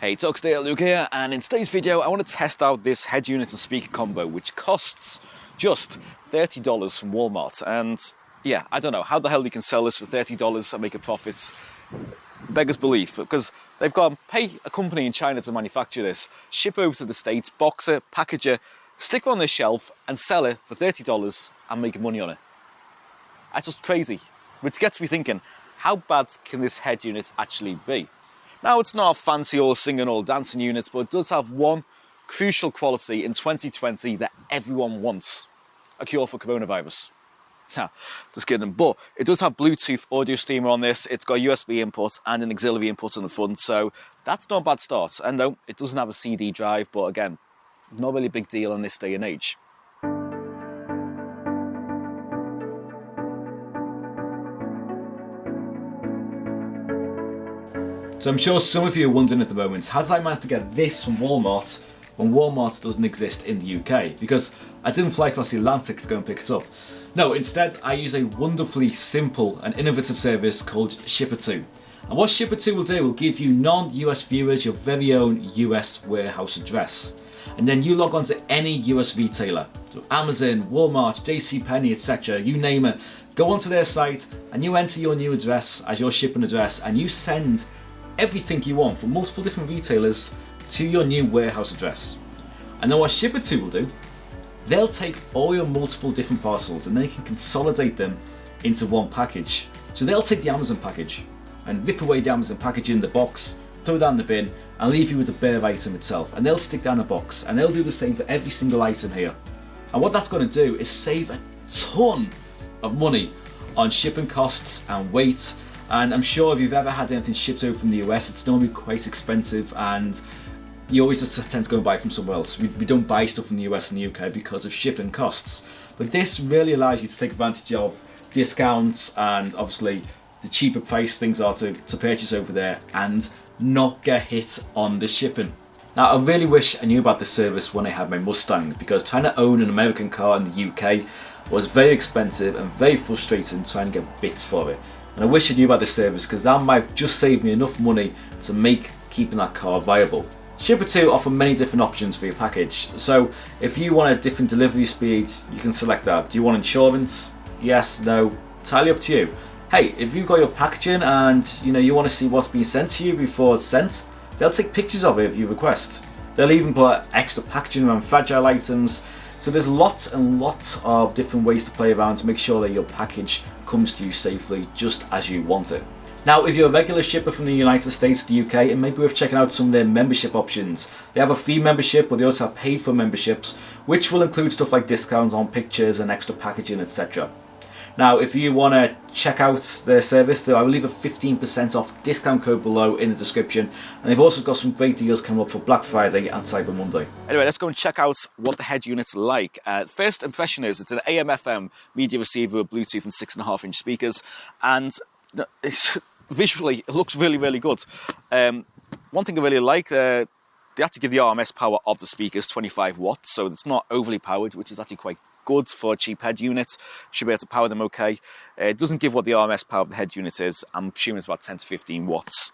Hey, Tuxdale, Luke here, and in today's video I want to test out this head unit and speaker combo, which costs just $30 from Walmart. And yeah, I don't know how the hell you can sell this for $30 and make a profit. Beggars belief, because they've got to pay a company in China to manufacture this, ship over to the States, box it, package it, stick it on the shelf and sell it for $30 and make money on it. That's just crazy. Which gets me thinking, how bad can this head unit actually be? Now, it's not a fancy all singing, all dancing unit, but it does have one crucial quality in 2020 that everyone wants: a cure for coronavirus. Nah, just kidding. But it does have Bluetooth audio streamer on this. It's got USB input and an auxiliary input on the front, so that's not a bad start. And no, it doesn't have a CD drive, but again, not really a big deal in this day and age. So I'm sure some of you are wondering at the moment, how did I manage to get this from Walmart when Walmart doesn't exist in the UK? Because I didn't fly across the Atlantic to go and pick it up. No, instead I use a wonderfully simple and innovative service called Shipito. And what Shipito will do will give you non-US viewers your very own US warehouse address. And then you log on to any US retailer, so Amazon, Walmart, JCPenney, etc., you name it. Go onto their site and you enter your new address as your shipping address, and you send everything you want from multiple different retailers to your new warehouse address. And then what Shipito will do, they'll take all your multiple different parcels and they can consolidate them into one package. So they'll take the Amazon package and rip away the Amazon package in the box, throw that in the bin, and leave you with the bare item itself. And they'll stick down a box, and they'll do the same for every single item here. And what that's going to do is save a ton of money on shipping costs and weight. And I'm sure if you've ever had anything shipped over from the US, it's normally quite expensive, and you always just tend to go and buy from somewhere else. We don't buy stuff from the US and the UK because of shipping costs. But this really allows you to take advantage of discounts and obviously the cheaper price things are to purchase over there and not get hit on the shipping. Now, I really wish I knew about this service when I had my Mustang, because trying to own an American car in the UK was very expensive and very frustrating trying to get bits for it. And I wish I knew about this service, because that might have just saved me enough money to make keeping that car viable. Shipito offer many different options for your package. So if you want a different delivery speed, you can select that. Do you want insurance? Yes, no, entirely up to you. Hey, if you've got your packaging and you want to see what's being sent to you before it's sent, they'll take pictures of it if you request. They'll even put extra packaging around fragile items. So there's lots and lots of different ways to play around to make sure that your package comes to you safely just as you want it. Now, if you're a regular shipper from the United States to the UK, it may be worth checking out some of their membership options. They have a free membership, but they also have paid for memberships, which will include stuff like discounts on pictures and extra packaging, etc. Now, if you want to check out their service, I will leave a 15% off discount code below in the description. And they've also got some great deals coming up for Black Friday and Cyber Monday. Anyway, let's go and check out what the head unit's like. First impression is it's an AM/FM media receiver with Bluetooth and 6.5-inch speakers. And visually, it looks really, really good. One thing I really like, they have to give the RMS power of the speakers 25 watts, so it's not overly powered, which is actually quite good for a cheap head unit. Should be able to power them okay. It doesn't give what the RMS power of the head unit is. I'm assuming it's about 10 to 15 watts.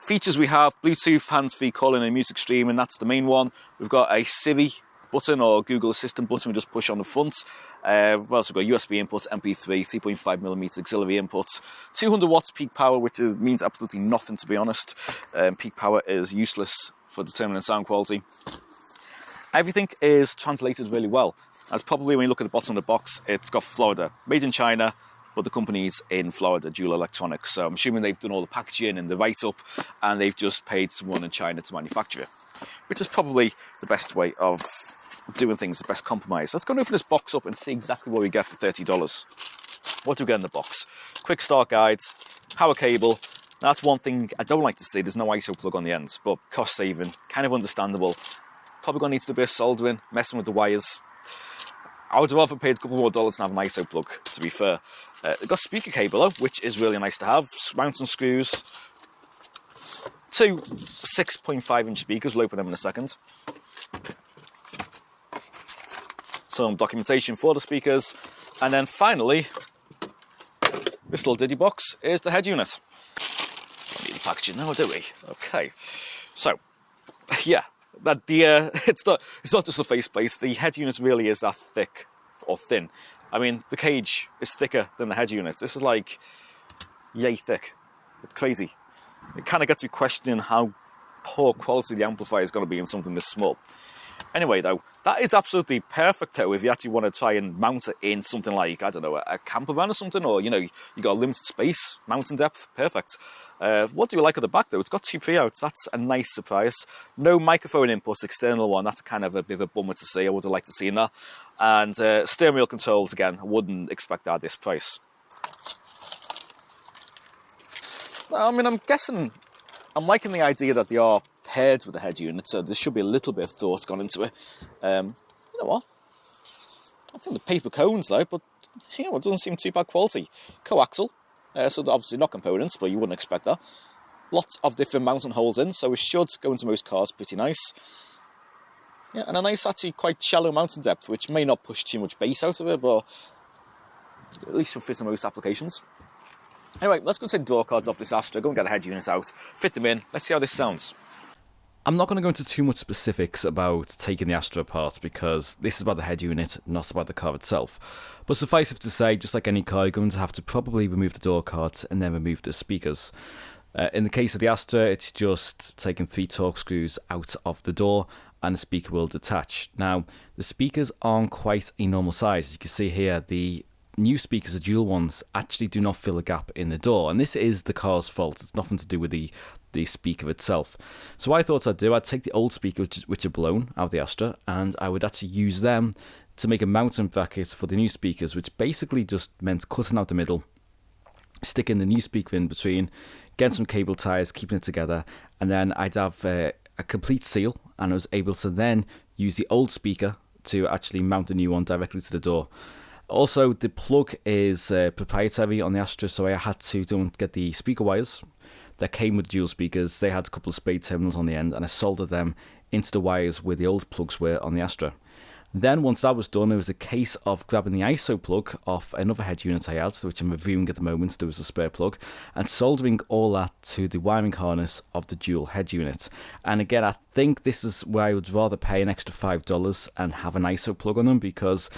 Features we have: Bluetooth, hands-free calling and music streaming, that's the main one. We've got a Siri button or Google Assistant button we just push on the front. We've also got USB input, MP3, 3.5mm auxiliary input, 200 watts peak power, which means absolutely nothing, to be honest. Peak power is useless for determining sound quality. Everything is translated really well. As probably when you look at the bottom of the box, it's got Florida, made in China, but the company's in Florida, Dual Electronics. So I'm assuming they've done all the packaging and the write-up, and they've just paid someone in China to manufacture it, which is probably the best way of doing things, the best compromise. Let's go and open this box up and see exactly what we get for $30. What do we get in the box? Quick start guides, power cable. That's one thing I don't like to see. There's no ISO plug on the end, but cost saving, kind of understandable. Probably going to need to do a bit of soldering, messing with the wires. I would have rather paid a couple more dollars and have an ISO plug, to be fair. They've got speaker cable though, which is really nice to have. Mounting screws. Two 6.5-inch speakers, we'll open them in a second. Some documentation for the speakers. And then finally, this little diddy box is the head unit. packaging now, do we? Okay, so yeah, that the it's not just the faceplate. The head unit really is that thick or thin. I mean, the cage is thicker than the head unit. This is like yay thick. It's crazy. It kind of gets me questioning how poor quality the amplifier is going to be in something this small. Anyway, though, that is absolutely perfect, though, if you actually want to try and mount it in something like, I don't know, a camper van or something, or, you know, you got a limited space, mountain depth, perfect. What do you like at the back, though? It's got 2 pre-outs. That's a nice surprise. No microphone inputs, external one. That's kind of a bit of a bummer to see. I would have liked to see that. And steering wheel controls, again, I wouldn't expect that at this price. I mean, I'm guessing, I'm liking the idea that they are paired with the head unit, so there should be a little bit of thought gone into it. You know what? I think the paper cones, though, but, you know, it doesn't seem too bad quality. Coaxial, so obviously not components, but you wouldn't expect that. Lots of different mounting holes in, so it should go into most cars pretty nice. Yeah, and a nice, actually, quite shallow mounting depth, which may not push too much bass out of it, but at least should fit in most applications. Anyway, let's go take the door cards off this Astra, go and get the head units out, fit them in, let's see how this sounds. I'm not going to go into too much specifics about taking the Astra apart because this is about the head unit, not about the car itself. But suffice it to say, just like any car, you're going to have to probably remove the door cards and then remove the speakers. In the case of the Astra, it's just taking 3 Torx screws out of the door and the speaker will detach. Now, the speakers aren't quite a normal size. As you can see here, the new speakers, the dual ones, actually do not fill a gap in the door, and this is the car's fault. It's nothing to do with the speaker itself. So what I thought I'd do, I'd take the old speakers which are blown out of the Astra, and I would actually use them to make a mounting bracket for the new speakers, which basically just meant cutting out the middle, sticking the new speaker in between, getting some cable ties, keeping it together, and then I'd have a complete seal, and I was able to then use the old speaker to actually mount the new one directly to the door. Also, the plug is proprietary on the Astra, so I had to don't get the speaker wires that came with dual speakers. They had a couple of spade terminals on the end, and I soldered them into the wires where the old plugs were on the Astra. Then, once that was done, it was a case of grabbing the ISO plug off another head unit I had, which I'm reviewing at the moment. There was a spare plug, and soldering all that to the wiring harness of the dual head unit. And again, I think this is where I would rather pay an extra $5 and have an ISO plug on them, because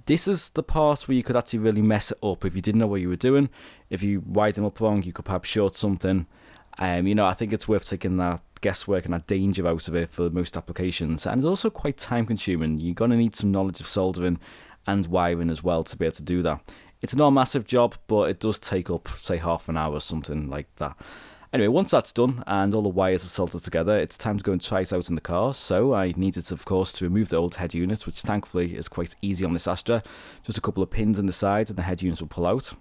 this is the part where you could actually really mess it up if you didn't know what you were doing. If you wired them up wrong, you could perhaps short something. You know, I think it's worth taking that guesswork and that danger out of it for most applications. And it's also quite time consuming. You're going to need some knowledge of soldering and wiring as well to be able to do that. It's not a massive job, but it does take up, say, half an hour or something like that. Anyway, once that's done and all the wires are soldered together, it's time to go and try it out in the car. So I needed, of course, to remove the old head unit, which thankfully is quite easy on this Astra. Just a couple of pins in the side and the head units will pull out.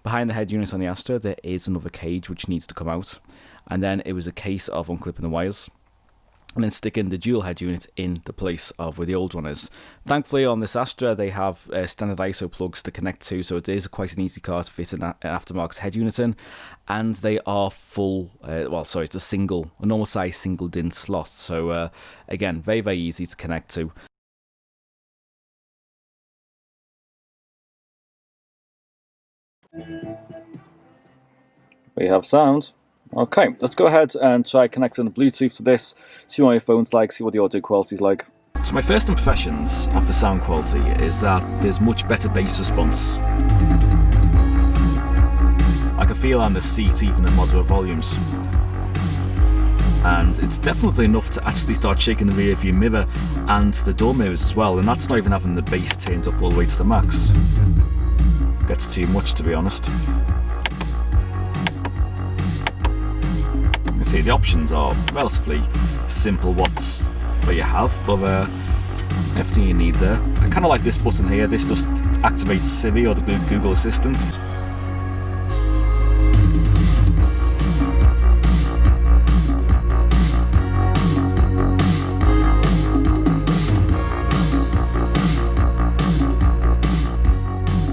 Behind the head unit on the Astra, there is another cage which needs to come out. And then it was a case of unclipping the wires and then sticking the dual head unit in the place of where the old one is. Thankfully, on this Astra, they have standard ISO plugs to connect to, so it is quite an easy car to fit an aftermarket head unit in. And they are full, it's a normal size single DIN slot. So again, very, very easy to connect to. We have sound. Okay, let's go ahead and try connecting the Bluetooth to this, see what your phone's like, see what the audio quality's like. So my first impressions of the sound quality is that there's much better bass response. I can feel on the seat even in moderate volumes. And it's definitely enough to actually start shaking the rear view mirror and the door mirrors as well, and that's not even having the bass turned up all the way to the max. Gets too much, to be honest. See, the options are relatively simple what you have, but everything you need there. I kind of like this button here. This just activates Siri or the Google Assistant.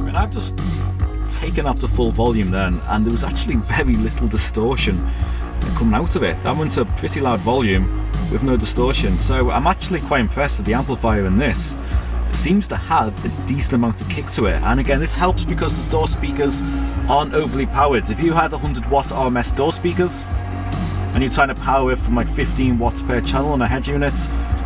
And I've just taken up to full volume then, and there was actually very little distortion coming out of it. That went to a pretty loud volume with no distortion, so I'm actually quite impressed that the amplifier in this seems to have a decent amount of kick to it. And again, this helps because the door speakers aren't overly powered. If you had 100 watt RMS door speakers and you're trying to power it from like 15 watts per channel on a head unit,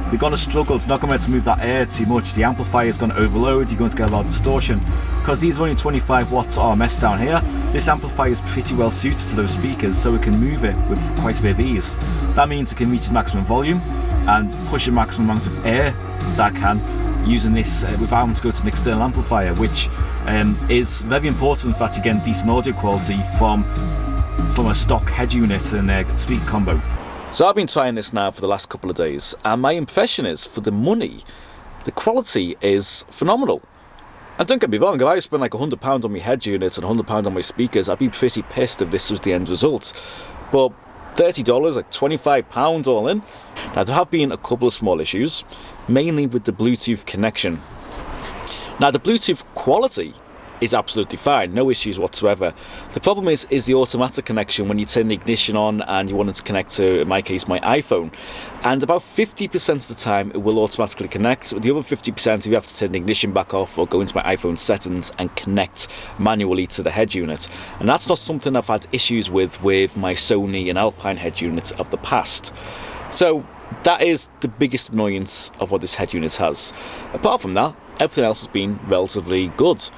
you're going to struggle. It's not going to be able to move that air too much. The amplifier is going to overload. You're going to get a lot of distortion. Because these are only 25 watts RMS down here, this amplifier is pretty well suited to those speakers, so it can move it with quite a bit of ease. That means it can reach maximum volume and push a maximum amount of air that can, using this without having to go to an external amplifier, which is very important for actually getting decent audio quality from a stock head unit and speaker combo. So I've been trying this now for the last couple of days, and my impression is, for the money, the quality is phenomenal. And don't get me wrong, if I spent like £100 on my head unit and £100 on my speakers, I'd be pretty pissed if this was the end result. But $30, like £25 all in. Now there have been a couple of small issues, mainly with the Bluetooth connection. Now the Bluetooth quality is absolutely fine, no issues whatsoever. The problem is the automatic connection when you turn the ignition on and you want it to connect to, in my case, my iPhone. And about 50% of the time it will automatically connect. The other 50% you have to turn the ignition back off or go into my iPhone settings and connect manually to the head unit. And that's not something I've had issues with my Sony and Alpine head units of the past. So that is the biggest annoyance of what this head unit has. Apart from that, everything else has been relatively good.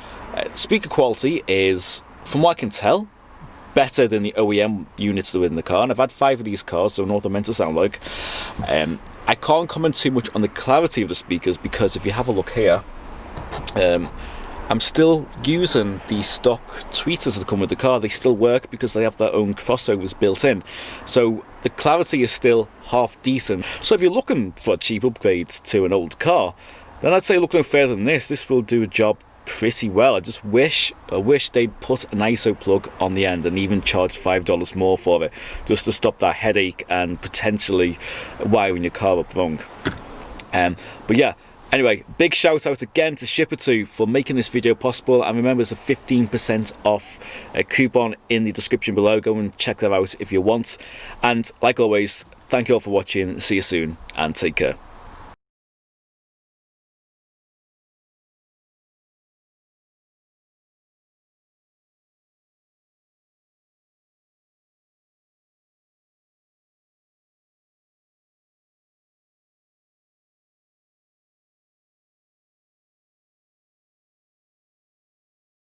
Speaker quality is, from what I can tell, better than the OEM units that are in the car, and I've had 5 of these cars, so I know what they're meant to sound like. I can't comment too much on the clarity of the speakers, because if you have a look here, I'm still using the stock tweeters that come with the car. They still work because they have their own crossovers built in, so the clarity is still half decent. So if you're looking for a cheap upgrade to an old car, then I'd say look no further than this. This will do a job pretty well. I wish they'd put an ISO plug on the end and even charge $5 more for it, just to stop that headache and potentially wiring your car up wrong. But yeah, anyway, big shout out again to Shipito for making this video possible, and remember there's a 15% off coupon in the description below. Go and check that out if you want, and like always, thank you all for watching. See you soon and take care.